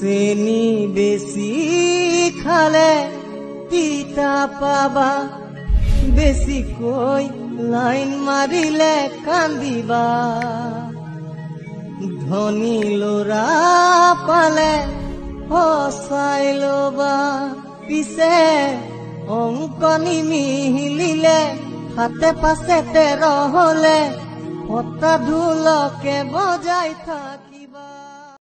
চেনি বেছি খালে তিতা পাবা বেছিকৈ লাইন মাৰিলে কান্দিবা ধনী ল'ৰা পালে সচাই ল'বা পিছে অংক নিমিলিলে হাতে পাছে 13 হলে ফটা ঢোলকে বজাই থাকিবা।